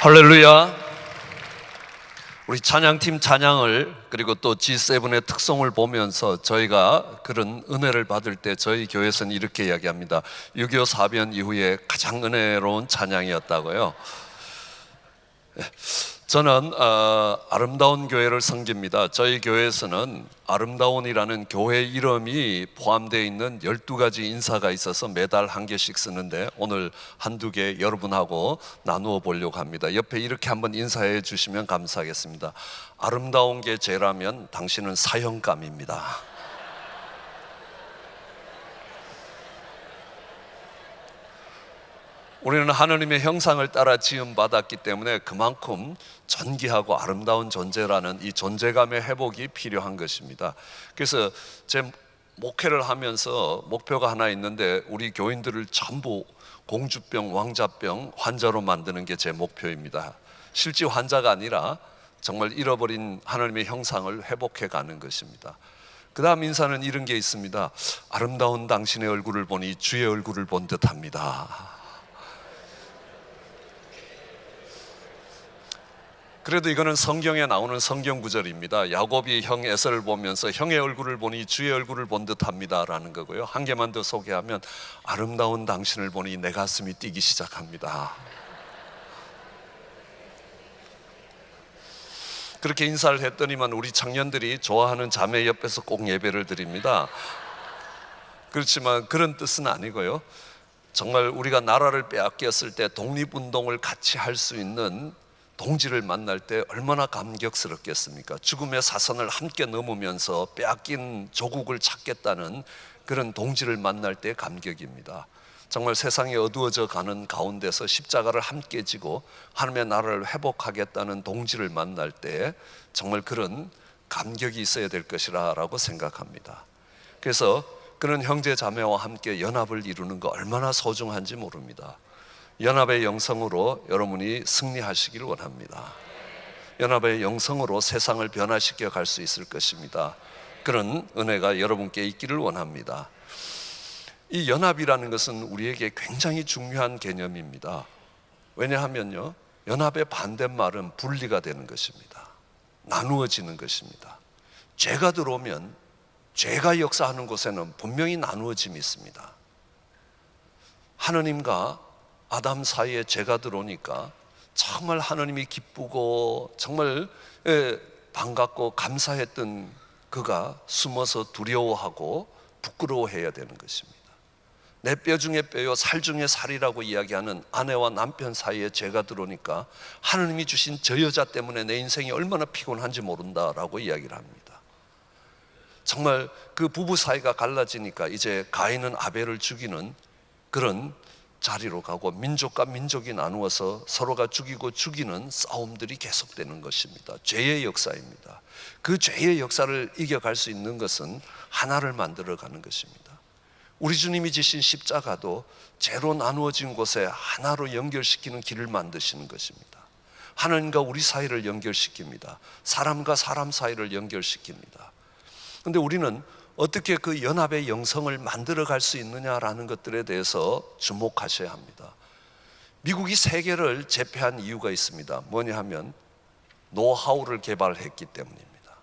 할렐루야. 우리 찬양팀 찬양을 그리고 또 G7의 특성을 보면서 저희가 그런 은혜를 받을 때 저희 교회에서는 이렇게 이야기합니다. 6.25 사변 이후에 가장 은혜로운 찬양이었다고요. 저는 아름다운 교회를 섬깁니다. 저희 교회에서는 아름다운이라는 교회 이름이 포함되어 있는 12가지 인사가 있어서 매달 한 개씩 쓰는데 오늘 한두 개 여러분하고 나누어 보려고 합니다. 옆에 이렇게 한번 인사해 주시면 감사하겠습니다. 아름다운 게 죄라면 당신은 사형감입니다. 우리는 하나님의 형상을 따라 지음받았기 때문에 그만큼 존귀하고 아름다운 존재라는 이 존재감의 회복이 필요한 것입니다. 그래서 제 목회를 하면서 목표가 하나 있는데 우리 교인들을 전부 공주병, 왕자병 환자로 만드는 게 제 목표입니다. 실제 환자가 아니라 정말 잃어버린 하나님의 형상을 회복해 가는 것입니다. 그 다음 인사는 이런 게 있습니다. 아름다운 당신의 얼굴을 보니 주의 얼굴을 본 듯합니다. 그래도 이거는 성경에 나오는 성경 구절입니다. 야곱이 형 에서를 보면서 형의 얼굴을 보니 주의 얼굴을 본 듯합니다 라는 거고요. 한 개만 더 소개하면 아름다운 당신을 보니 내 가슴이 뛰기 시작합니다. 그렇게 인사를 했더니만 우리 청년들이 좋아하는 자매 옆에서 꼭 예배를 드립니다. 그렇지만 그런 뜻은 아니고요. 정말 우리가 나라를 빼앗겼을 때 독립운동을 같이 할 수 있는 동지를 만날 때 얼마나 감격스럽겠습니까? 죽음의 사선을 함께 넘으면서 빼앗긴 조국을 찾겠다는 그런 동지를 만날 때 감격입니다. 정말 세상이 어두워져 가는 가운데서 십자가를 함께 지고 하나님의 나라를 회복하겠다는 동지를 만날 때 정말 그런 감격이 있어야 될 것이라고 생각합니다. 그래서 그런 형제 자매와 함께 연합을 이루는 거 얼마나 소중한지 모릅니다. 연합의 영성으로 여러분이 승리하시기를 원합니다. 연합의 영성으로 세상을 변화시켜 갈 수 있을 것입니다. 그런 은혜가 여러분께 있기를 원합니다. 이 연합이라는 것은 우리에게 굉장히 중요한 개념입니다. 왜냐하면요, 연합의 반대말은 분리가 되는 것입니다. 나누어지는 것입니다. 죄가 들어오면 죄가 역사하는 곳에는 분명히 나누어짐이 있습니다. 하느님과 아담 사이에 죄가 들어오니까 정말 하나님이 기쁘고 정말 반갑고 감사했던 그가 숨어서 두려워하고 부끄러워해야 되는 것입니다. 내 뼈 중에 뼈요 살 중에 살이라고 이야기하는 아내와 남편 사이에 죄가 들어오니까 하나님이 주신 저 여자 때문에 내 인생이 얼마나 피곤한지 모른다라고 이야기를 합니다. 정말 그 부부 사이가 갈라지니까 이제 가인은 아벨을 죽이는 그런 자리로 가고 민족과 민족이 나누어서 서로가 죽이고 죽이는 싸움들이 계속되는 것입니다. 죄의 역사입니다. 그 죄의 역사를 이겨갈 수 있는 것은 하나를 만들어가는 것입니다. 우리 주님이 지신 십자가도 죄로 나누어진 곳에 하나로 연결시키는 길을 만드시는 것입니다. 하나님과 우리 사이를 연결시킵니다. 사람과 사람 사이를 연결시킵니다. 그런데 우리는 어떻게 그 연합의 영성을 만들어 갈 수 있느냐라는 것들에 대해서 주목하셔야 합니다. 미국이 세계를 제패한 이유가 있습니다. 뭐냐 하면 노하우를 개발했기 때문입니다.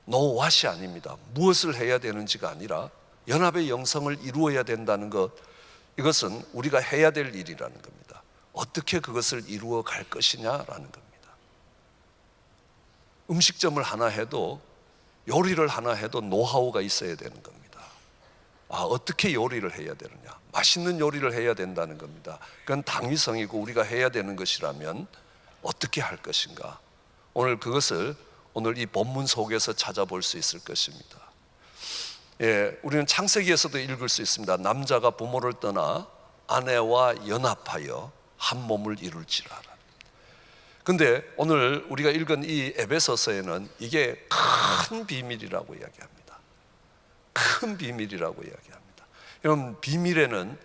노왓이 아닙니다. 무엇을 해야 되는지가 아니라 연합의 영성을 이루어야 된다는 것, 이것은 우리가 해야 될 일이라는 겁니다. 어떻게 그것을 이루어 갈 것이냐라는 겁니다. 음식점을 하나 해도, 요리를 하나 해도 노하우가 있어야 되는 겁니다. 어떻게 요리를 해야 되느냐? 맛있는 요리를 해야 된다는 겁니다. 그건 당위성이고 우리가 해야 되는 것이라면 어떻게 할 것인가? 오늘 그것을 오늘 이 본문 속에서 찾아볼 수 있을 것입니다. 우리는 창세기에서도 읽을 수 있습니다. 남자가 부모를 떠나 아내와 연합하여 한 몸을 이룰지라. 근데 오늘 우리가 읽은 이 에베소서에는 이게 큰 비밀이라고 이야기합니다. 큰 비밀이라고 이야기합니다. 여러분, 비밀에는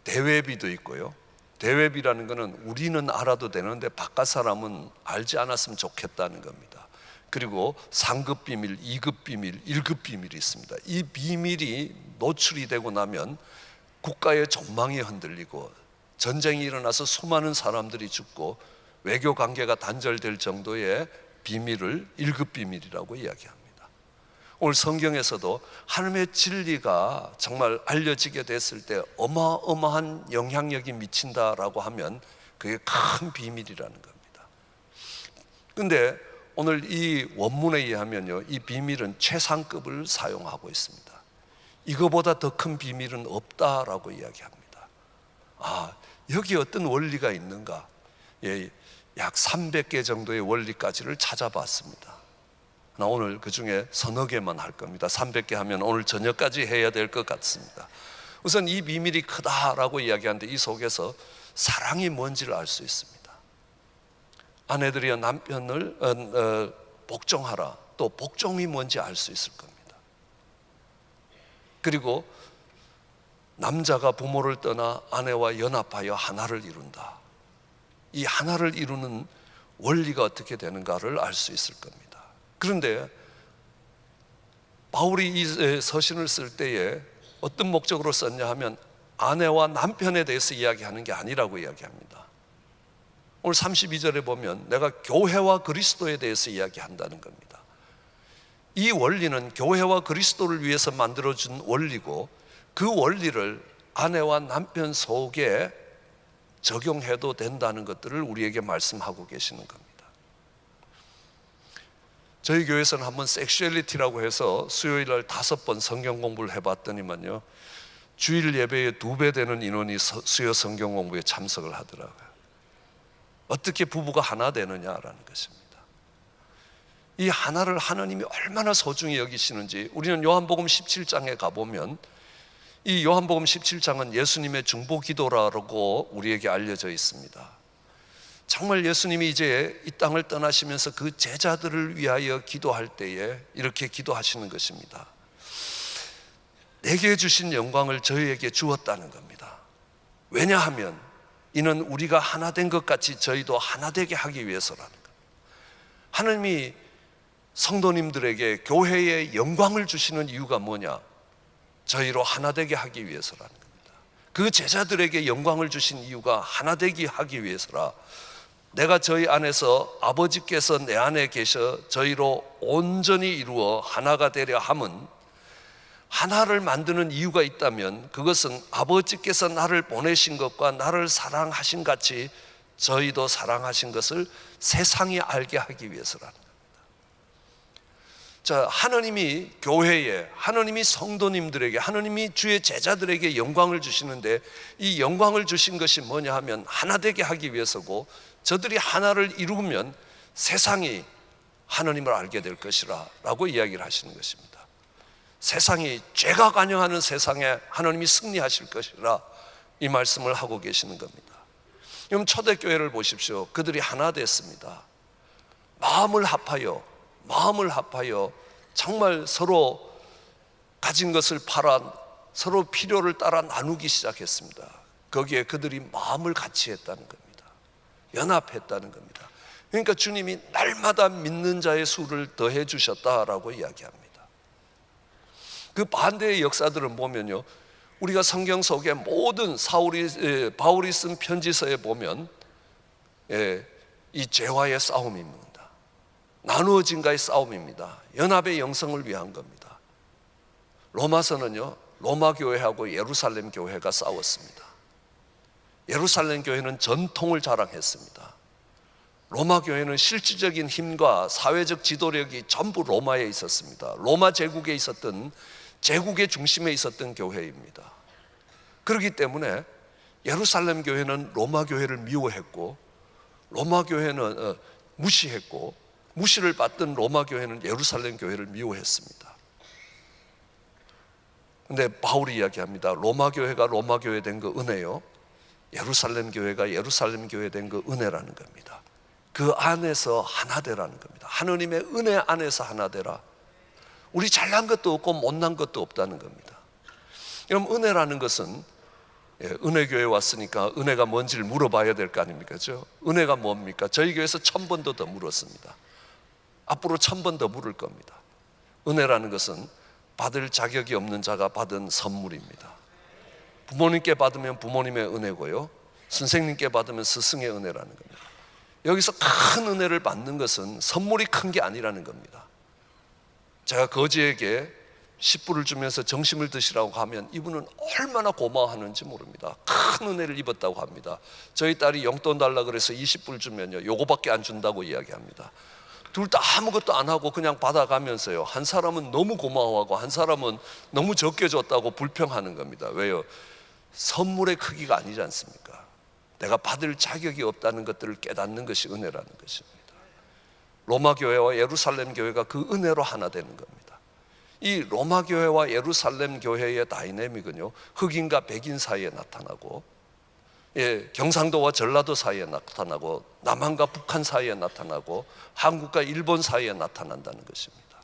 대외비도 있고요. 대외비라는 것은 우리는 알아도 되는데 바깥 사람은 알지 않았으면 좋겠다는 겁니다. 그리고 상급 비밀, 2급 비밀, 1급 비밀이 있습니다. 이 비밀이 노출이 되고 나면 국가의 전망이 흔들리고 전쟁이 일어나서 수많은 사람들이 죽고 외교 관계가 단절될 정도의 비밀을 1급 비밀이라고 이야기합니다. 오늘 성경에서도 하나님의 진리가 정말 알려지게 됐을 때 어마어마한 영향력이 미친다라고 하면 그게 큰 비밀이라는 겁니다. 그런데 오늘 이 원문에 의하면요, 이 비밀은 최상급을 사용하고 있습니다. 이거보다 더 큰 비밀은 없다라고 이야기합니다. 여기 어떤 원리가 있는가? 약 300개 정도의 원리까지를 찾아봤습니다. 나 오늘 그 중에 서너 개만 할 겁니다. 300개 하면 오늘 저녁까지 해야 될 것 같습니다. 우선 이 비밀이 크다라고 이야기하는데 이 속에서 사랑이 뭔지를 알 수 있습니다. 아내들이여 남편을 복종하라. 또 복종이 뭔지 알 수 있을 겁니다. 그리고 남자가 부모를 떠나 아내와 연합하여 하나를 이룬다. 이 하나를 이루는 원리가 어떻게 되는가를 알 수 있을 겁니다. 그런데 바울이 이 서신을 쓸 때에 어떤 목적으로 썼냐 하면 아내와 남편에 대해서 이야기하는 게 아니라고 이야기합니다. 오늘 32절에 보면 내가 교회와 그리스도에 대해서 이야기한다는 겁니다. 이 원리는 교회와 그리스도를 위해서 만들어준 원리고 그 원리를 아내와 남편 속에 적용해도 된다는 것들을 우리에게 말씀하고 계시는 겁니다. 저희 교회에서는 한번 섹슈얼리티라고 해서 수요일날 5번 성경 공부를 해봤더니만요, 주일 예배에 2배 되는 인원이 수요 성경 공부에 참석을 하더라고요. 어떻게 부부가 하나 되느냐라는 것입니다. 이 하나를 하나님이 얼마나 소중히 여기시는지 우리는 요한복음 17장에 가보면 이 요한복음 17장은 예수님의 중보기도라고 우리에게 알려져 있습니다. 정말 예수님이 이제 이 땅을 떠나시면서 그 제자들을 위하여 기도할 때에 이렇게 기도하시는 것입니다. 내게 주신 영광을 저희에게 주었다는 겁니다. 왜냐하면 이는 우리가 하나 된 것 같이 저희도 하나 되게 하기 위해서라는 겁니다. 하나님이 성도님들에게 교회에 영광을 주시는 이유가 뭐냐? 저희로 하나 되게 하기 위해서라는 겁니다. 그 제자들에게 영광을 주신 이유가 하나 되게 하기 위해서라. 내가 저희 안에서 아버지께서 내 안에 계셔 저희로 온전히 이루어 하나가 되려 함은, 하나를 만드는 이유가 있다면 그것은 아버지께서 나를 보내신 것과 나를 사랑하신 같이 저희도 사랑하신 것을 세상이 알게 하기 위해서라는 겁니다. 자, 하나님이 교회에, 하나님이 성도님들에게, 하나님이 주의 제자들에게 영광을 주시는데 이 영광을 주신 것이 뭐냐 하면 하나 되게 하기 위해서고, 저들이 하나를 이루면 세상이 하나님을 알게 될 것이라 라고 이야기를 하시는 것입니다. 세상이, 죄가 관영하는 세상에 하나님이 승리하실 것이라 이 말씀을 하고 계시는 겁니다. 그럼 초대교회를 보십시오. 그들이 하나 됐습니다. 마음을 합하여 정말 서로 가진 것을 팔아 서로 필요를 따라 나누기 시작했습니다. 거기에 그들이 마음을 같이 했다는 겁니다. 연합했다는 겁니다. 그러니까 주님이 날마다 믿는 자의 수를 더해 주셨다라고 이야기합니다. 그 반대의 역사들은 보면요, 우리가 성경 속에 모든 바울이 쓴 편지서에 보면 이 죄와의 싸움입니다. 나누어진가의 싸움입니다. 연합의 영성을 위한 겁니다. 로마서는요, 로마 교회하고 예루살렘 교회가 싸웠습니다. 예루살렘 교회는 전통을 자랑했습니다. 로마 교회는 실질적인 힘과 사회적 지도력이 전부 로마에 있었습니다. 로마 제국에 있었던, 제국의 중심에 있었던 교회입니다. 그렇기 때문에 예루살렘 교회는 로마 교회를 미워했고, 로마 교회는 무시했고, 무시를 받던 로마 교회는 예루살렘 교회를 미워했습니다. 근데 바울이 이야기합니다. 로마 교회가 로마 교회 된 거 은혜요, 예루살렘 교회가 예루살렘 교회 된 거 은혜라는 겁니다. 그 안에서 하나 되라는 겁니다. 하느님의 은혜 안에서 하나 되라. 우리 잘난 것도 없고 못난 것도 없다는 겁니다. 그럼 은혜라는 것은, 은혜교회에 왔으니까 은혜가 뭔지를 물어봐야 될 거 아닙니까? 그렇죠? 은혜가 뭡니까? 저희 교회에서 1000번도 더 물었습니다. 앞으로 1000번 더 물을 겁니다. 은혜라는 것은 받을 자격이 없는 자가 받은 선물입니다. 부모님께 받으면 부모님의 은혜고요, 선생님께 받으면 스승의 은혜라는 겁니다. 여기서 큰 은혜를 받는 것은 선물이 큰 게 아니라는 겁니다. 제가 거지에게 10불을 주면서 정심을 드시라고 하면 이분은 얼마나 고마워하는지 모릅니다. 큰 은혜를 입었다고 합니다. 저희 딸이 용돈 달라 그래서 20불 주면요, 요거밖에 안 준다고 이야기합니다. 둘 다 아무것도 안 하고 그냥 받아가면서요, 한 사람은 너무 고마워하고 한 사람은 너무 적게 줬다고 불평하는 겁니다. 왜요? 선물의 크기가 아니지 않습니까? 내가 받을 자격이 없다는 것들을 깨닫는 것이 은혜라는 것입니다. 로마 교회와 예루살렘 교회가 그 은혜로 하나 되는 겁니다. 이 로마 교회와 예루살렘 교회의 다이내믹은요, 흑인과 백인 사이에 나타나고, 경상도와 전라도 사이에 나타나고, 남한과 북한 사이에 나타나고, 한국과 일본 사이에 나타난다는 것입니다.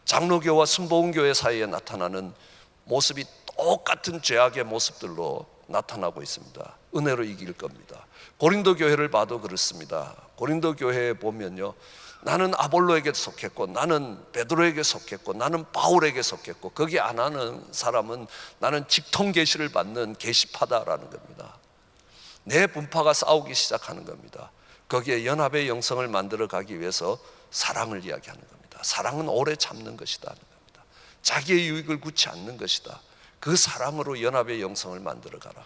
장로교와 순복음교회 사이에 나타나는 모습이 똑같은 죄악의 모습들로 나타나고 있습니다. 은혜로 이길 겁니다. 고린도 교회를 봐도 그렇습니다. 고린도 교회에 보면요, 나는 아볼로에게 속했고, 나는 베드로에게 속했고, 나는 바울에게 속했고, 거기 안 하는 사람은 나는 직통 계시를 받는 계시파다라는 겁니다. 내 분파가 싸우기 시작하는 겁니다. 거기에 연합의 영성을 만들어 가기 위해서 사랑을 이야기하는 겁니다. 사랑은 오래 참는 것이다 하는 겁니다. 자기의 유익을 구치 않는 것이다. 그 사랑으로 연합의 영성을 만들어 가라.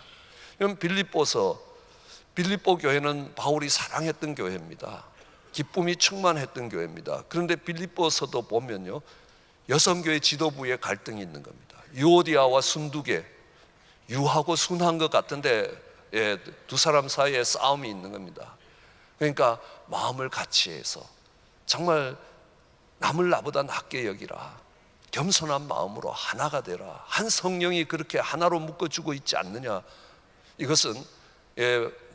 그럼 빌립보 교회는 바울이 사랑했던 교회입니다. 기쁨이 충만했던 교회입니다. 그런데 빌립보서도 보면요, 여성교회 지도부에 갈등이 있는 겁니다. 유오디아와 순두계, 유하고 순한 것 같은데 두 사람 사이에 싸움이 있는 겁니다. 그러니까 마음을 같이 해서 정말 남을 나보다 낫게 여기라, 겸손한 마음으로 하나가 되라. 한 성령이 그렇게 하나로 묶어주고 있지 않느냐. 이것은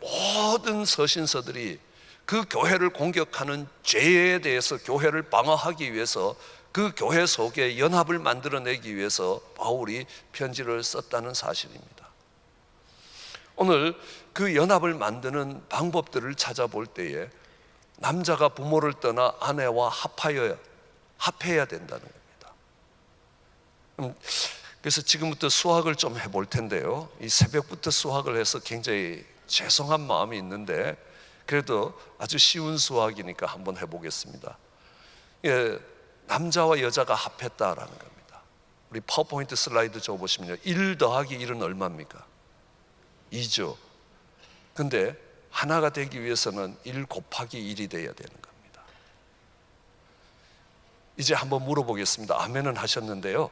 모든 서신서들이 그 교회를 공격하는 죄에 대해서 교회를 방어하기 위해서, 그 교회 속에 연합을 만들어내기 위해서 바울이 편지를 썼다는 사실입니다. 오늘 그 연합을 만드는 방법들을 찾아볼 때에 남자가 부모를 떠나 아내와 합해야 된다는 겁니다. 그래서 지금부터 수학을 좀 해볼 텐데요, 이 새벽부터 수학을 해서 굉장히 죄송한 마음이 있는데 그래도 아주 쉬운 수학이니까 한번 해보겠습니다. 남자와 여자가 합했다라는 겁니다. 우리 파워포인트 슬라이드 줘보시면요, 1 더하기 1은 얼마입니까? 2죠. 근데 하나가 되기 위해서는 1 곱하기 1이 돼야 되는 겁니다. 이제 한번 물어보겠습니다. 아멘은 하셨는데요,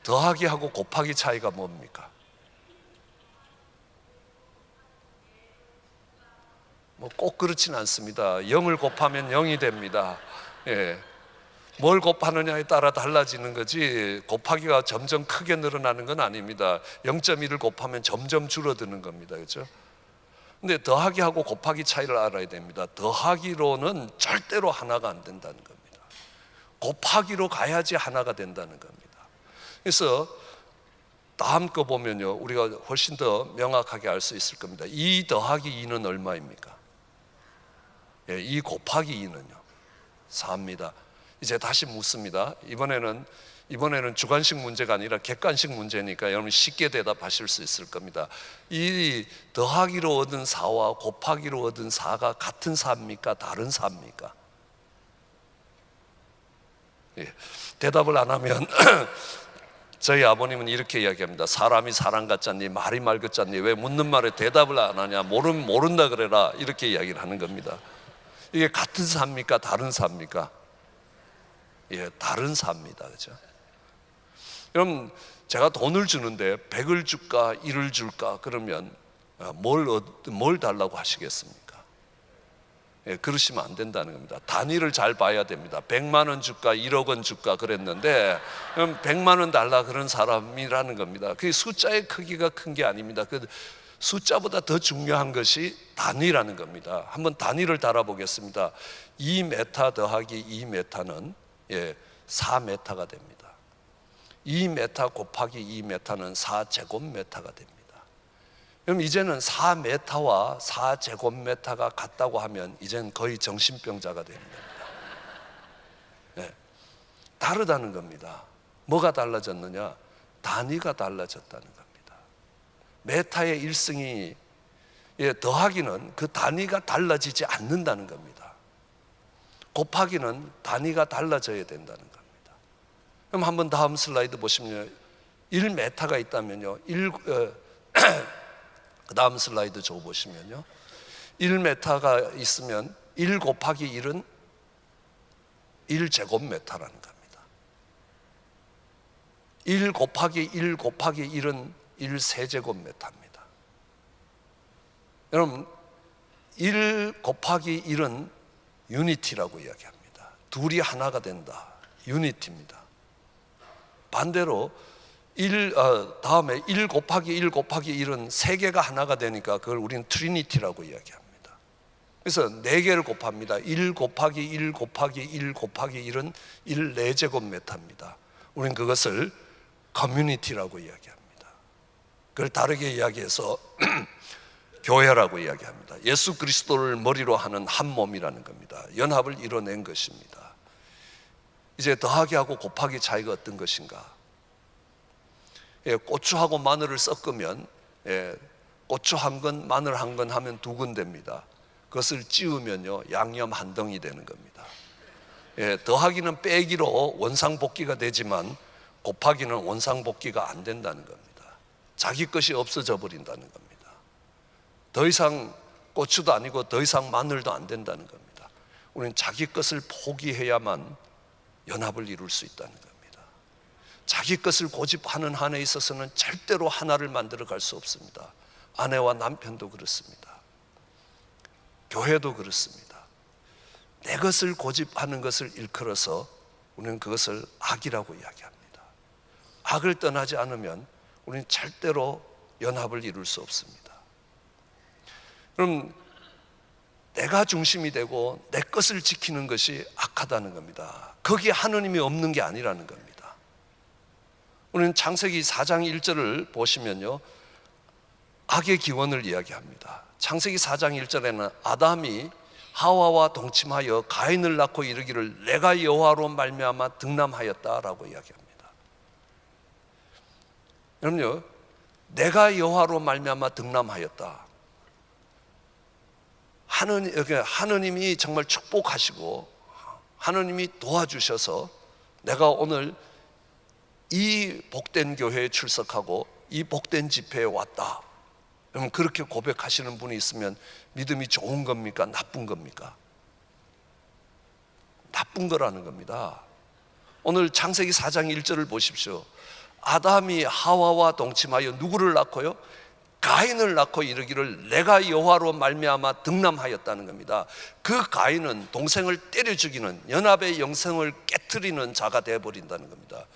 더하기하고 곱하기 차이가 뭡니까? 꼭 그렇진 않습니다. 0을 곱하면 0이 됩니다. 뭘 곱하느냐에 따라 달라지는 거지 곱하기가 점점 크게 늘어나는 건 아닙니다. 0.1을 곱하면 점점 줄어드는 겁니다. 그렇죠? 근데 더하기하고 곱하기 차이를 알아야 됩니다. 더하기로는 절대로 하나가 안 된다는 겁니다. 곱하기로 가야지 하나가 된다는 겁니다. 그래서 다음 거 보면요, 우리가 훨씬 더 명확하게 알 수 있을 겁니다. 2 더하기 2는 얼마입니까? 2 곱하기 2는요 4입니다. 이제 다시 묻습니다. 이번에는 주관식 문제가 아니라 객관식 문제니까 여러분 쉽게 대답하실 수 있을 겁니다. 이 더하기로 얻은 4와 곱하기로 얻은 4가 같은 4입니까? 다른 4입니까? 대답을 안 하면 저희 아버님은 이렇게 이야기합니다. 사람이 사람 같잖니, 말이 말 같잖니, 왜 묻는 말에 대답을 안 하냐, 모른다 그래라, 이렇게 이야기를 하는 겁니다. 이게 같은 사입니까? 다른 사입니까? 다른 사입니다. 그렇죠? 그럼 제가 돈을 주는데 100을 줄까 1을 줄까 그러면 뭘 달라고 하시겠습니까? 그러시면 안 된다는 겁니다. 단위를 잘 봐야 됩니다. 100만 원 줄까 1억 원 줄까 그랬는데 그럼 100만 원 달라 그런 사람이라는 겁니다. 그 숫자의 크기가 큰 게 아닙니다. 그 숫자보다 더 중요한 것이 단위라는 겁니다. 한번 단위를 달아보겠습니다. 2m 더하기 2m는 4m가 됩니다. 2m 곱하기 2m는 4제곱미터가 됩니다. 그럼 이제는 4m와 4제곱미터가 같다고 하면 이제는 거의 정신병자가 되는 겁니다. 다르다는 겁니다. 뭐가 달라졌느냐? 단위가 달라졌다는 겁니다. 메타의 1승이 더하기는 그 단위가 달라지지 않는다는 겁니다. 곱하기는 단위가 달라져야 된다는 겁니다. 그럼 한번 다음 슬라이드 보시면 1m가 있다면요, 그 다음 슬라이드 줘 보시면요, 1m가 있으면 1 곱하기 1은 1제곱미터라는 겁니다. 1 곱하기 1 곱하기 1은 1세제곱미터입니다. 여러분, 1 곱하기 1은 유니티라고 이야기합니다. 둘이 하나가 된다, 유니티입니다. 반대로 다음에 1 곱하기 1 곱하기 1은 세 개가 하나가 되니까 그걸 우리는 트리니티라고 이야기합니다. 그래서 네 개를 곱합니다. 1 곱하기 1 곱하기 1 곱하기 1은 1 4제곱미터입니다. 우리는 그것을 커뮤니티라고 이야기합니다. 그걸 다르게 이야기해서 교회라고 이야기합니다. 예수 그리스도를 머리로 하는 한 몸이라는 겁니다. 연합을 이뤄낸 것입니다. 이제 더하기하고 곱하기 차이가 어떤 것인가? 고추하고 마늘을 섞으면 고추 한 건, 마늘 한 건 하면 2근 됩니다. 그것을 찌우면요, 양념 한 덩이 되는 겁니다. 더하기는 빼기로 원상복귀가 되지만 곱하기는 원상복귀가 안 된다는 겁니다. 자기 것이 없어져 버린다는 겁니다. 더 이상 고추도 아니고 더 이상 마늘도 안 된다는 겁니다. 우리는 자기 것을 포기해야만 연합을 이룰 수 있다는 겁니다. 자기 것을 고집하는 한에 있어서는 절대로 하나를 만들어 갈 수 없습니다. 아내와 남편도 그렇습니다. 교회도 그렇습니다. 내 것을 고집하는 것을 일컬어서 우리는 그것을 악이라고 이야기합니다. 악을 떠나지 않으면 우리는 절대로 연합을 이룰 수 없습니다. 그럼 내가 중심이 되고 내 것을 지키는 것이 악하다는 겁니다. 거기에 하느님이 없는 게 아니라는 겁니다. 우리는 창세기 4장 1절을 보시면요, 악의 기원을 이야기합니다. 창세기 4장 1절에는 아담이 하와와 동침하여 가인을 낳고 이르기를 내가 여호와로 말미암아 득남하였다라고 이야기합니다. 여러분요, 내가 여호와로 말미암아 득남하였다. 하느님이 정말 축복하시고 하느님이 도와주셔서 내가 오늘 이 복된 교회에 출석하고 이 복된 집회에 왔다. 여러분, 그렇게 고백하시는 분이 있으면 믿음이 좋은 겁니까? 나쁜 겁니까? 나쁜 거라는 겁니다. 오늘 창세기 4장 1절을 보십시오. 아담이 하와와 동침하여 누구를 낳고요? 가인을 낳고 이르기를 내가 여호와로 말미암아 득남하였다는 겁니다. 그 가인은 동생을 때려 죽이는, 연합의 영생을 깨트리는 자가 되어버린다는 겁니다.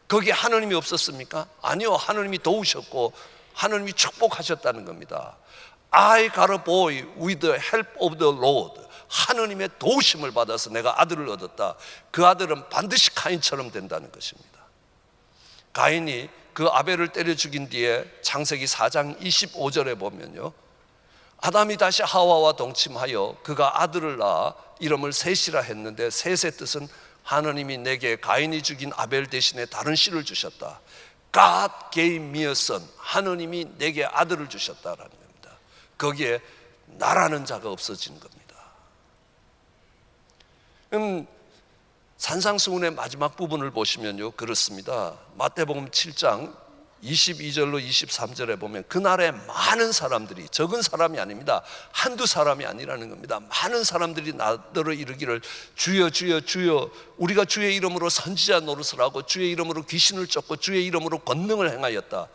거기에 하느님이 없었습니까? 아니요, 하느님이 도우셨고 하느님이 축복하셨다는 겁니다. I got a boy with the help of the Lord. 하느님의 도우심을 받아서 내가 아들을 얻었다. 그 아들은 반드시 가인처럼 된다는 것입니다. 가인이 그 아벨을 때려 죽인 뒤에 창세기 4장 25절에 보면요, 아담이 다시 하와와 동침하여 그가 아들을 낳아 이름을 셋이라 했는데 셋의 뜻은 하느님이 내게 가인이 죽인 아벨 대신에 다른 씨를 주셨다. God gave me a son. 하느님이 내게 아들을 주셨다라는 겁니다. 거기에 나라는 자가 없어지는 겁니다. 산상수훈의 마지막 부분을 보시면요, 그렇습니다. 마태복음 7장 22절로 23절에 보면 그날에 많은 사람들이, 적은 사람이 아닙니다. 한두 사람이 아니라는 겁니다. 많은 사람들이 나더러 이르기를 주여 주여 주여 우리가 주의 이름으로 선지자 노릇을 하고 주의 이름으로 귀신을 쫓고 주의 이름으로 권능을 행하였다.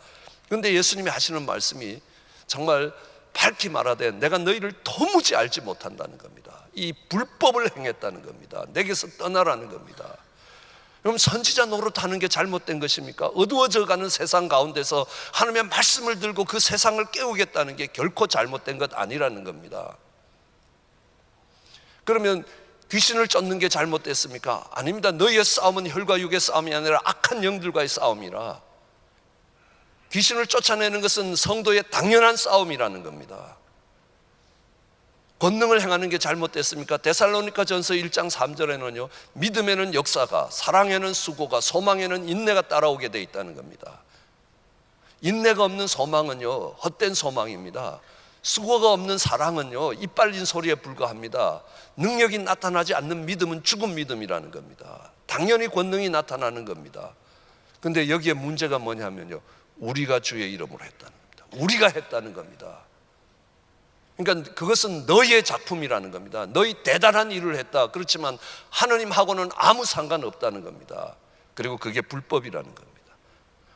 그런데 예수님이 하시는 말씀이 정말 밝히 말하되 내가 너희를 도무지 알지 못한다는 겁니다. 이 불법을 행했다는 겁니다. 내게서 떠나라는 겁니다. 그럼 선지자 노릇하는 게 잘못된 것입니까? 어두워져 가는 세상 가운데서 하나님의 말씀을 들고 그 세상을 깨우겠다는 게 결코 잘못된 것 아니라는 겁니다. 그러면 귀신을 쫓는 게 잘못됐습니까? 아닙니다. 너희의 싸움은 혈과 육의 싸움이 아니라 악한 영들과의 싸움이라. 귀신을 쫓아내는 것은 성도의 당연한 싸움이라는 겁니다. 권능을 행하는 게 잘못됐습니까? 데살로니가 전서 1장 3절에는요, 믿음에는 역사가, 사랑에는 수고가, 소망에는 인내가 따라오게 돼 있다는 겁니다. 인내가 없는 소망은요, 헛된 소망입니다. 수고가 없는 사랑은요, 이빨린 소리에 불과합니다. 능력이 나타나지 않는 믿음은 죽은 믿음이라는 겁니다. 당연히 권능이 나타나는 겁니다. 근데 여기에 문제가 뭐냐면요, 우리가 주의 이름으로 했다는 겁니다. 우리가 했다는 겁니다. 그러니까 그것은 너희의 작품이라는 겁니다. 너희 대단한 일을 했다. 그렇지만 하느님하고는 아무 상관없다는 겁니다. 그리고 그게 불법이라는 겁니다.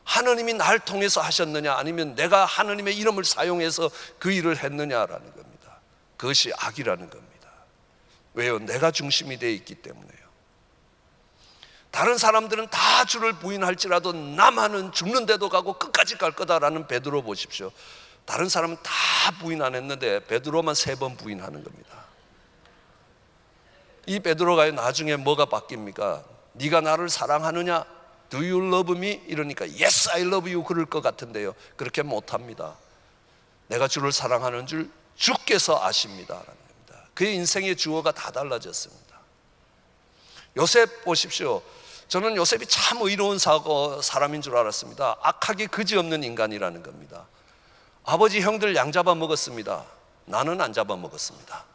하느님이 날 통해서 하셨느냐, 아니면 내가 하느님의 이름을 사용해서 그 일을 했느냐라는 겁니다. 그것이 악이라는 겁니다. 왜요? 내가 중심이 되어 있기 때문에요. 다른 사람들은 다 주를 부인할지라도 나만은 죽는데도 가고 끝까지 갈 거다라는 베드로 보십시오. 다른 사람은 다 부인 안 했는데 베드로만 3번 부인하는 겁니다. 이 베드로가 나중에 뭐가 바뀝니까? 네가 나를 사랑하느냐? Do you love me? 이러니까 Yes, I love you 그럴 것 같은데요, 그렇게 못합니다. 내가 주를 사랑하는 줄 주께서 아십니다라는 겁니다. 그의 인생의 주어가 다 달라졌습니다. 요셉 보십시오. 저는 요셉이 참 의로운 사람인 줄 알았습니다. 악하기 그지없는 인간이라는 겁니다. 아버지 형들 양 잡아 먹었습니다. 나는 안 잡아 먹었습니다.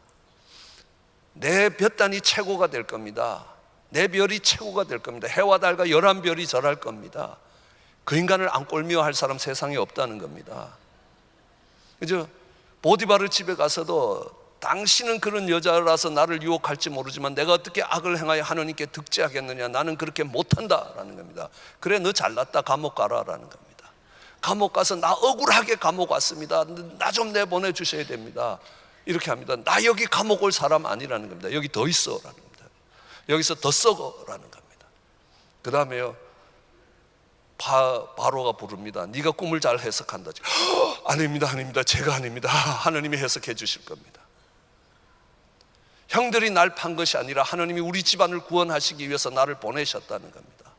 내 볕단이 최고가 될 겁니다. 내 별이 최고가 될 겁니다. 해와 달과 11별이 절할 겁니다. 그 인간을 안 꼴미워할 사람 세상에 없다는 겁니다. 그죠? 보디바르 집에 가서도 당신은 그런 여자라서 나를 유혹할지 모르지만 내가 어떻게 악을 행하여 하느님께 득죄하겠느냐, 나는 그렇게 못한다라는 겁니다. 그래, 너 잘났다, 감옥 가라라는 겁니다. 감옥 가서 나 억울하게 감옥 왔습니다. 나 좀 내보내 주셔야 됩니다. 이렇게 합니다. 나 여기 감옥 올 사람 아니라는 겁니다. 여기 더 있어라는 겁니다. 여기서 더 썩어라는 겁니다. 그 다음에요, 바로가 부릅니다. 네가 꿈을 잘 해석한다. 아닙니다, 아닙니다, 제가 아닙니다. 하나님이 해석해 주실 겁니다. 형들이 날 판 것이 아니라 하나님이 우리 집안을 구원하시기 위해서 나를 보내셨다는 겁니다.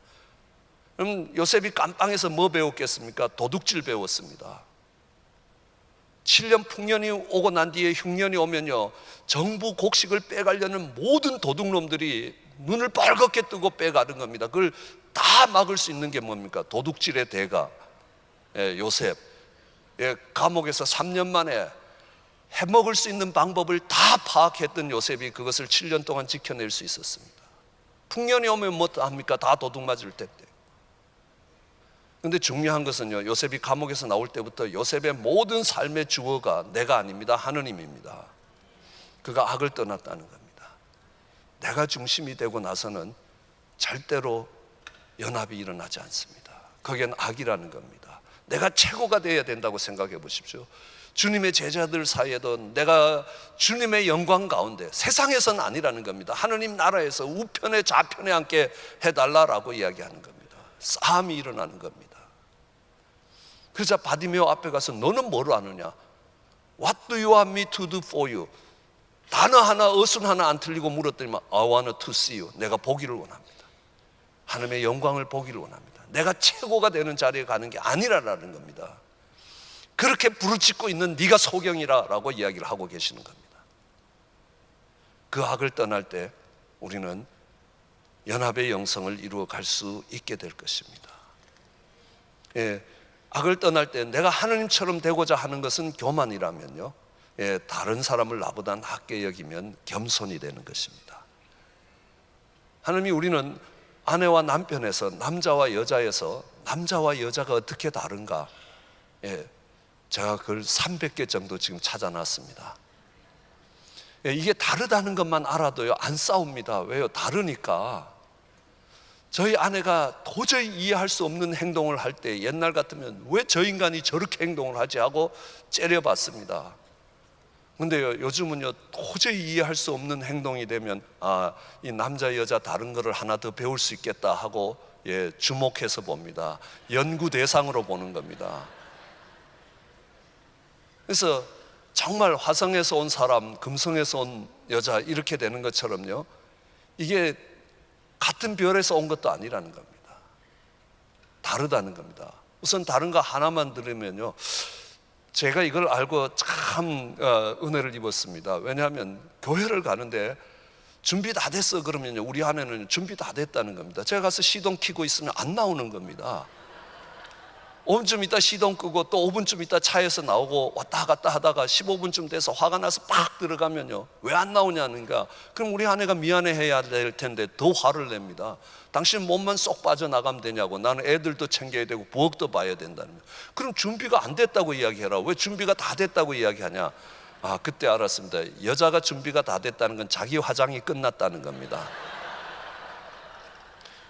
그럼 요셉이 감방에서 뭐 배웠겠습니까? 도둑질 배웠습니다. 7년 풍년이 오고 난 뒤에 흉년이 오면요, 정부 곡식을 빼가려는 모든 도둑놈들이 눈을 빨갛게 뜨고 빼가는 겁니다. 그걸 다 막을 수 있는 게 뭡니까? 도둑질의 대가 요셉. 감옥에서 3년 만에 해먹을 수 있는 방법을 다 파악했던 요셉이 그것을 7년 동안 지켜낼 수 있었습니다. 풍년이 오면 뭐 합니까? 다 도둑 맞을 때인데. 그런데 중요한 것은요, 요셉이 감옥에서 나올 때부터 요셉의 모든 삶의 주어가 내가 아닙니다, 하느님입니다. 그가 악을 떠났다는 겁니다. 내가 중심이 되고 나서는 절대로 연합이 일어나지 않습니다. 거기엔 악이라는 겁니다. 내가 최고가 되어야 된다고 생각해 보십시오. 주님의 제자들 사이에도 내가 주님의 영광 가운데, 세상에서는 아니라는 겁니다. 하느님 나라에서 우편에 좌편에 앉게 해달라라고 이야기하는 겁니다. 싸움이 일어나는 겁니다. 그래서 바디메오 앞에 가서 너는 뭐로 아느냐? What do you want me to do for you? 단어 하나, 어순 하나 안 틀리고 물었더니만 I want to see you. 내가 보기를 원합니다. 하나님의 영광을 보기를 원합니다. 내가 최고가 되는 자리에 가는 게 아니라라는 겁니다. 그렇게 부르짖고 있는 네가 소경이라라고 이야기를 하고 계시는 겁니다. 그 악을 떠날 때 우리는 연합의 영성을 이루어 갈 수 있게 될 것입니다. 악을 떠날 때 내가 하느님처럼 되고자 하는 것은 교만이라면요, 다른 사람을 나보다 낮게 여기면 겸손이 되는 것입니다. 하나님이 우리는 아내와 남편에서, 남자와 여자에서, 남자와 여자가 어떻게 다른가, 제가 그걸 300개 정도 지금 찾아놨습니다. 이게 다르다는 것만 알아도요, 안 싸웁니다. 왜요? 다르니까. 저희 아내가 도저히 이해할 수 없는 행동을 할 때 옛날 같으면 왜 저 인간이 저렇게 행동을 하지 하고 째려봤습니다. 근데요, 요즘은요, 도저히 이해할 수 없는 행동이 되면 이 남자 여자 다른 거를 하나 더 배울 수 있겠다 하고 주목해서 봅니다. 연구 대상으로 보는 겁니다. 그래서 정말 화성에서 온 사람, 금성에서 온 여자 이렇게 되는 것처럼요, 이게 같은 별에서 온 것도 아니라는 겁니다. 다르다는 겁니다. 우선 다른 거 하나만 들으면요, 제가 이걸 알고 참 은혜를 입었습니다. 왜냐하면 교회를 가는데 준비 다 됐어 그러면요, 우리 아내는 준비 다 됐다는 겁니다. 제가 가서 시동 켜고 있으면 안 나오는 겁니다. 5분쯤 있다 시동 끄고 또 5분쯤 있다 차에서 나오고 왔다 갔다 하다가 15분쯤 돼서 화가 나서 팍 들어가면요, 왜 안 나오냐는가. 그럼 우리 아내가 미안해해야 될 텐데 더 화를 냅니다. 당신 몸만 쏙 빠져나가면 되냐고. 나는 애들도 챙겨야 되고 부엌도 봐야 된다는 거예요. 그럼 준비가 안 됐다고 이야기해라. 왜 준비가 다 됐다고 이야기하냐. 그때 알았습니다. 여자가 준비가 다 됐다는 건 자기 화장이 끝났다는 겁니다.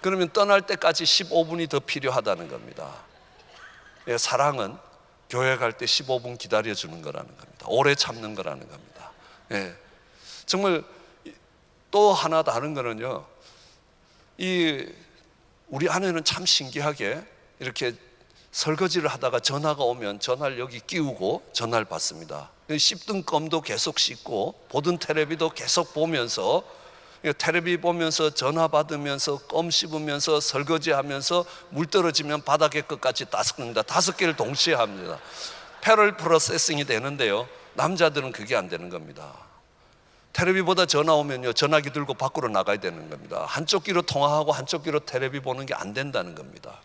그러면 떠날 때까지 15분이 더 필요하다는 겁니다. 사랑은 교회 갈 때 15분 기다려주는 거라는 겁니다. 오래 참는 거라는 겁니다. 정말 또 하나 다른 거는요, 우리 아내는 참 신기하게 이렇게 설거지를 하다가 전화가 오면 전화를 여기 끼우고 전화를 받습니다. 씹던 껌도 계속 씹고 보던 텔레비도 계속 보면서, 텔레비 보면서 전화 받으면서 껌 씹으면서 설거지하면서 물 떨어지면 바닥에 끝까지 다 섞는다. 5개를 동시에 합니다. 패럴 프로세싱이 되는데요, 남자들은 그게 안 되는 겁니다. 텔레비보다 전화 오면요, 전화기 들고 밖으로 나가야 되는 겁니다. 한쪽 귀로 통화하고 한쪽 귀로 텔레비 보는 게 안 된다는 겁니다.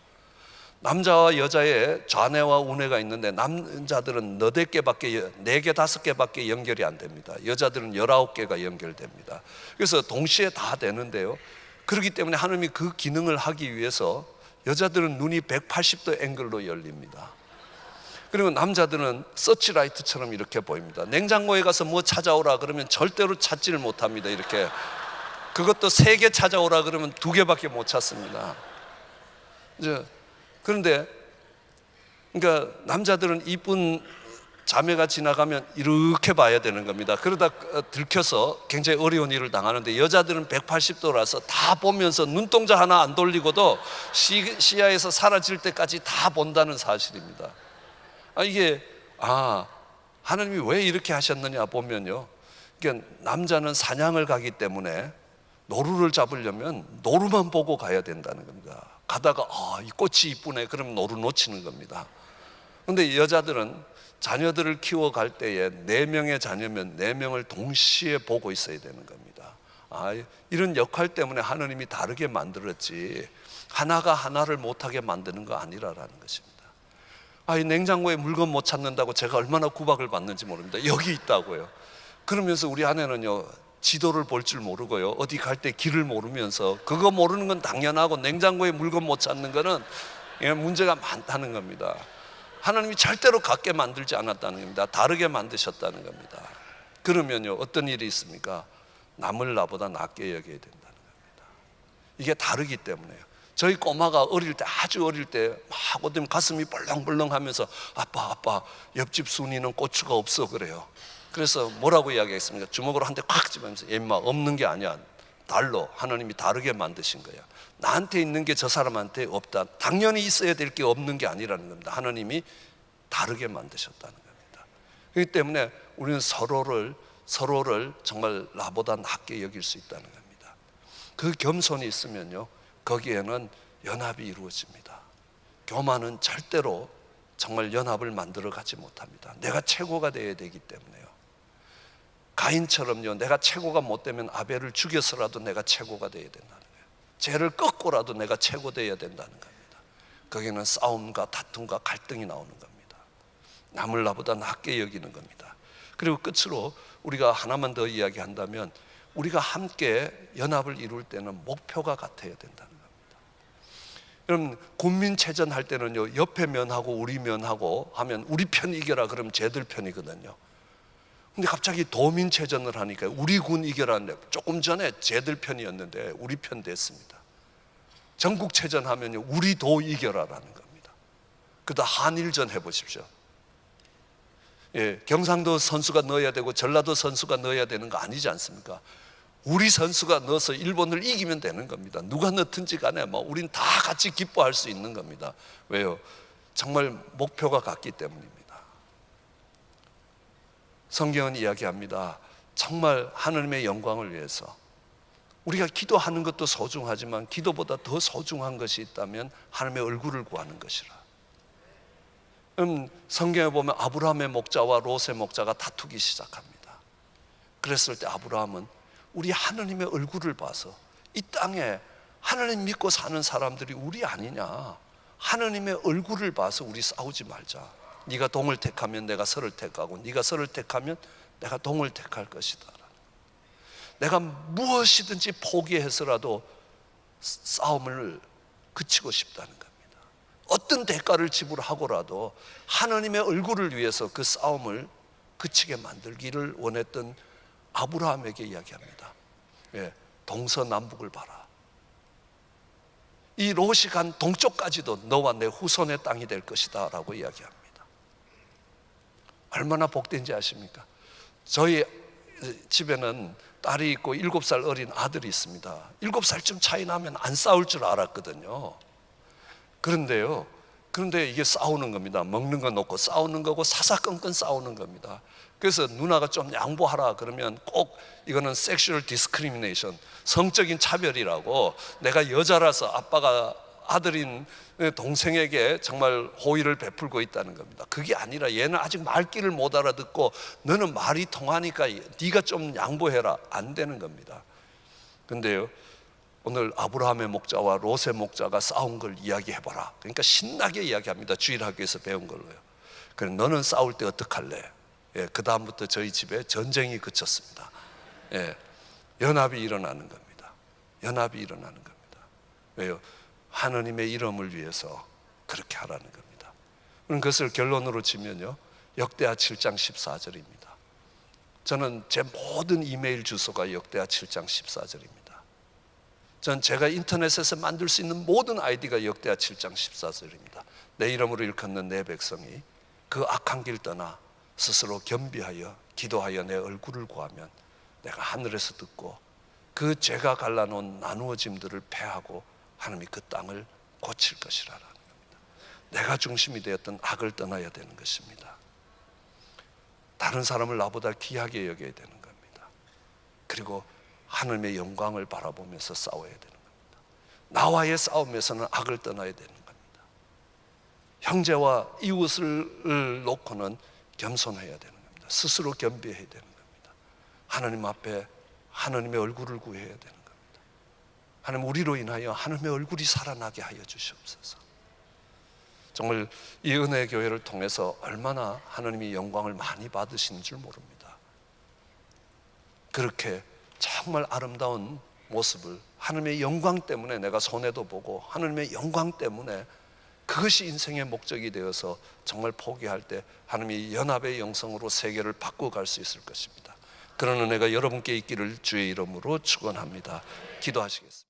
남자와 여자의 좌뇌와 우뇌가 있는데 남자들은 4개밖에 4개 5개밖에 연결이 안 됩니다. 여자들은 19개가 연결됩니다. 그래서 동시에 다 되는데요, 그렇기 때문에 하나님이 그 기능을 하기 위해서 여자들은 눈이 180도 앵글로 열립니다. 그리고 남자들은 서치라이트처럼 이렇게 보입니다. 냉장고에 가서 뭐 찾아오라 그러면 절대로 찾지를 못합니다. 이렇게. 그것도 3개 찾아오라 그러면 2개밖에 못 찾습니다. 그런데 그러니까 남자들은 이쁜 자매가 지나가면 이렇게 봐야 되는 겁니다. 그러다 들켜서 굉장히 어려운 일을 당하는데, 여자들은 180도라서 다 보면서 눈동자 하나 안 돌리고도 시야에서 사라질 때까지 다 본다는 사실입니다. 이게 하나님이 왜 이렇게 하셨느냐 보면요, 그러니까 남자는 사냥을 가기 때문에 노루를 잡으려면 노루만 보고 가야 된다는 겁니다. 가다가 이 꽃이 이쁘네 그러면 노루 놓치는 겁니다. 그런데 여자들은 자녀들을 키워갈 때에 4명의 자녀면 4명을 동시에 보고 있어야 되는 겁니다. 이런 역할 때문에 하나님이 다르게 만들었지 하나가 하나를 못하게 만드는 거 아니라라는 것입니다. 이 냉장고에 물건 못 찾는다고 제가 얼마나 구박을 받는지 모릅니다. 여기 있다고요. 그러면서 우리 아내는요, 지도를 볼 줄 모르고요, 어디 갈 때 길을 모르면서, 그거 모르는 건 당연하고 냉장고에 물건 못 찾는 거는 문제가 많다는 겁니다. 하나님이 절대로 같게 만들지 않았다는 겁니다. 다르게 만드셨다는 겁니다. 그러면요, 어떤 일이 있습니까? 남을 나보다 낫게 여겨야 된다는 겁니다. 이게 다르기 때문에요. 저희 꼬마가 어릴 때, 아주 어릴 때 막 어쩌면 가슴이 벌렁벌렁 하면서 아빠 옆집 순이는 고추가 없어 그래요. 그래서 뭐라고 이야기했습니까? 주먹으로 한 대 콱 집으면서 임마 없는 게 아니야. 달로 하나님이 다르게 만드신 거야. 나한테 있는 게 저 사람한테 없다. 당연히 있어야 될 게 없는 게 아니라는 겁니다. 하나님이 다르게 만드셨다는 겁니다. 그렇기 때문에 우리는 서로를 정말 나보다 낫게 여길 수 있다는 겁니다. 그 겸손이 있으면요, 거기에는 연합이 이루어집니다. 교만은 절대로 정말 연합을 만들어 가지 못합니다. 내가 최고가 되어야 되기 때문에요. 가인처럼요, 내가 최고가 못 되면 아벨을 죽여서라도 내가 최고가 되어야 된다는 거예요. 죄를 꺾고라도 내가 최고 되어야 된다는 겁니다. 거기는 싸움과 다툼과 갈등이 나오는 겁니다. 남을 나보다 낫게 여기는 겁니다. 그리고 끝으로 우리가 하나만 더 이야기한다면, 우리가 함께 연합을 이룰 때는 목표가 같아야 된다는 겁니다. 여러분, 군민체전 할 때는요, 옆에 면하고 우리 면하고 하면 우리 편 이겨라 그러면 쟤들 편이거든요. 근데 갑자기 도민체전을 하니까 우리 군 이겨라는데, 조금 전에 쟤들 편이었는데 우리 편 됐습니다. 전국체전 하면요, 우리 도 이겨라라는 겁니다. 그다 한일전 해보십시오. 경상도 선수가 넣어야 되고 전라도 선수가 넣어야 되는 거 아니지 않습니까? 우리 선수가 넣어서 일본을 이기면 되는 겁니다. 누가 넣든지 간에 우린 다 같이 기뻐할 수 있는 겁니다. 왜요? 정말 목표가 같기 때문입니다. 성경은 이야기합니다. 정말 하나님의 영광을 위해서 우리가 기도하는 것도 소중하지만 기도보다 더 소중한 것이 있다면 하나님의 얼굴을 구하는 것이라. 성경에 보면 아브라함의 목자와 롯의 목자가 다투기 시작합니다. 그랬을 때 아브라함은 우리 하나님의 얼굴을 봐서 이 땅에 하나님 믿고 사는 사람들이 우리 아니냐, 하나님의 얼굴을 봐서 우리 싸우지 말자. 네가 동을 택하면 내가 서를 택하고, 네가 서를 택하면 내가 동을 택할 것이다. 내가 무엇이든지 포기해서라도 싸움을 그치고 싶다는 겁니다. 어떤 대가를 지불하고라도 하나님의 얼굴을 위해서 그 싸움을 그치게 만들기를 원했던 아브라함에게 이야기합니다. 예, 동서남북을 봐라. 이 롯이 간 동쪽까지도 너와 내 후손의 땅이 될 것이다 라고 이야기합니다. 얼마나 복된지 아십니까? 저희 집에는 딸이 있고 7살 어린 아들이 있습니다. 7살쯤 차이 나면 안 싸울 줄 알았거든요. 그런데 이게 싸우는 겁니다. 먹는 거 놓고 싸우는 거고 사사건건 싸우는 겁니다. 그래서 누나가 좀 양보하라 그러면 꼭 이거는 섹슈얼 디스크리미네이션, 성적인 차별이라고, 내가 여자라서 아빠가 아들인 동생에게 정말 호의를 베풀고 있다는 겁니다. 그게 아니라 얘는 아직 말귀를 못 알아듣고 너는 말이 통하니까 네가 좀 양보해라, 안 되는 겁니다. 근데요, 오늘 아브라함의 목자와 롯의 목자가 싸운 걸 이야기해봐라. 그러니까 신나게 이야기합니다. 주일학교에서 배운 걸로요. 그래, 너는 싸울 때 어떡할래? 예, 그 다음부터 저희 집에 전쟁이 그쳤습니다. 예, 연합이 일어나는 겁니다. 연합이 일어나는 겁니다. 왜요? 하나님의 이름을 위해서 그렇게 하라는 겁니다. 그럼 그것을 결론으로 치면요, 역대하 7장 14절입니다. 저는 제 모든 이메일 주소가 역대하 7장 14절입니다. 전 제가 인터넷에서 만들 수 있는 모든 아이디가 역대하 7장 14절입니다. 내 이름으로 일컫는 내 백성이 그 악한 길 떠나 스스로 겸비하여 기도하여 내 얼굴을 구하면 내가 하늘에서 듣고 그 죄가 갈라놓은 나누어짐들을 패하고 하나님이 그 땅을 고칠 것이라는 겁니다. 내가 중심이 되었던 악을 떠나야 되는 것입니다. 다른 사람을 나보다 귀하게 여겨야 되는 겁니다. 그리고 하나님의 영광을 바라보면서 싸워야 되는 겁니다. 나와의 싸움에서는 악을 떠나야 되는 겁니다. 형제와 이웃을 놓고는 겸손해야 되는 겁니다. 스스로 겸비해야 되는 겁니다. 하나님 앞에 하나님의 얼굴을 구해야 되는 겁니다. 하나님, 우리로 인하여 하나님의 얼굴이 살아나게 하여 주시옵소서. 정말 이 은혜의 교회를 통해서 얼마나 하나님이 영광을 많이 받으시는 줄 모릅니다. 그렇게 정말 아름다운 모습을, 하나님의 영광 때문에 내가 손해도 보고 하나님의 영광 때문에 그것이 인생의 목적이 되어서 정말 포기할 때 하나님이 연합의 영성으로 세계를 바꿔갈 수 있을 것입니다. 그런 은혜가 여러분께 있기를 주의 이름으로 축원합니다. 기도하시겠습니다.